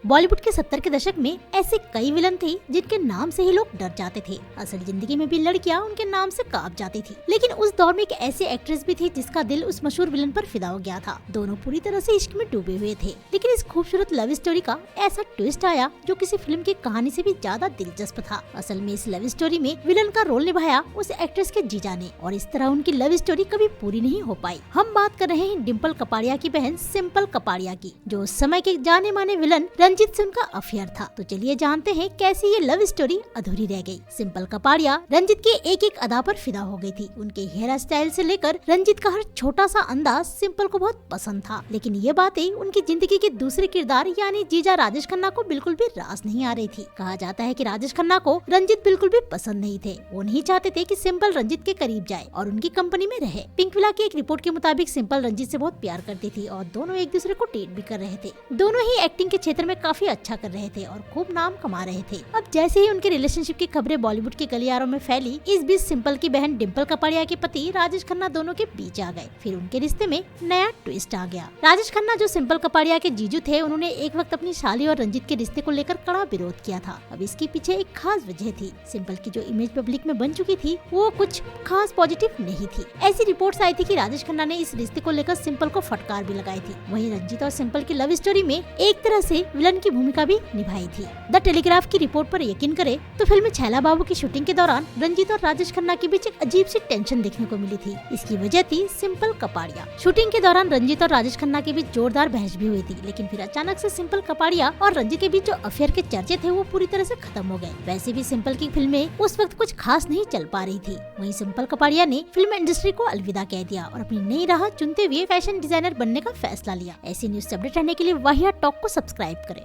बॉलीवुड के 70 के दशक में ऐसे कई विलन थे जिनके नाम से ही लोग डर जाते थे। असल जिंदगी में भी लड़कियां उनके नाम से कांप जाती थी। लेकिन उस दौर में एक ऐसी एक्ट्रेस भी थी जिसका दिल उस मशहूर विलन पर फिदा हो गया था। दोनों पूरी तरह से इश्क में डूबे हुए थे। लेकिन इस खूबसूरत लव स्टोरी का ऐसा ट्विस्ट आया जो किसी फिल्म की कहानी से भी ज्यादा दिलचस्प था। असल में इस लव स्टोरी में विलन का रोल निभाया उस एक्ट्रेस के जीजा ने और इस तरह उनकी लव स्टोरी कभी पूरी नहीं हो पाई। हम बात कर रहे हैं डिम्पल कपाड़िया की बहन सिंपल कपाड़िया की, जो उस समय के जाने माने विलन रंजीत से उनका अफेयर था। तो चलिए जानते हैं कैसी ये लव स्टोरी अधूरी रह गई। सिंपल कपाड़िया रंजीत के एक एक अदा पर फिदा हो गई थी। उनके हेयर स्टाइल से लेकर रंजीत का हर छोटा सा अंदाज सिंपल को बहुत पसंद था। लेकिन ये बातें उनकी जिंदगी के दूसरे किरदार यानी जीजा राजेश खन्ना को बिल्कुल भी रास नहीं आ रही थी। कहा जाता है कि राजेश खन्ना को रंजीत बिल्कुल भी पसंद नहीं थे। वो नहीं चाहते थे कि सिंपल रंजीत के करीब जाए और उनकी कंपनी में रहे। पिंकविला की एक रिपोर्ट के मुताबिक सिंपल रंजीत से बहुत प्यार करती थी और दोनों एक दूसरे को डेट भी कर रहे थे। दोनों ही एक्टिंग के क्षेत्र में काफी अच्छा कर रहे थे और खूब नाम कमा रहे थे। अब जैसे ही उनके रिलेशनशिप की खबरें बॉलीवुड के गलियारों में फैली, इस बीच सिंपल की बहन डिम्पल कपाड़िया के पति राजेश खन्ना दोनों के बीच आ गए। फिर उनके रिश्ते में नया ट्विस्ट आ गया। राजेश खन्ना जो सिंपल कपाड़िया के जीजू थे, उन्होंने एक वक्त अपनी शाली और रंजीत के रिश्ते को लेकर कड़ा विरोध किया था। अब इसके पीछे एक खास वजह थी। सिंपल की जो इमेज पब्लिक में बन चुकी थी वो कुछ खास पॉजिटिव नहीं थी। ऐसी रिपोर्ट्स आई थी कि राजेश खन्ना ने इस रिश्ते को लेकर सिंपल को फटकार भी लगाई थी। वहीं रंजीत और सिंपल की लव स्टोरी में एक तरह से विलन की भूमिका भी निभाई थी। द टेलीग्राफ की रिपोर्ट पर यकीन करें तो फिल्म छैला बाबू की शूटिंग के दौरान रंजीत और राजेश खन्ना के बीच एक अजीब सी टेंशन देखने को मिली थी। इसकी वजह थी सिंपल कपाड़िया। शूटिंग के दौरान रंजीत और राजेश खन्ना के बीच जोरदार बहस भी हुई थी। लेकिन फिर अचानक से सिंपल कपाड़िया और रंजीत के बीच जो अफेयर के चर्चे थे वो पूरी तरह से खत्म हो गए। वैसे भी सिंपल की फिल्में उस वक्त कुछ खास नहीं चल पा रही थी। वहीं सिंपल कपाड़िया ने फिल्म इंडस्ट्री को अलविदा कह दिया और अपनी नई राह चुनते हुए फैशन डिजाइनर बनने का फैसला लिया। ऐसी न्यूज से अपडेट रहने के लिए वाहिया टॉक को सब्सक्राइब करें।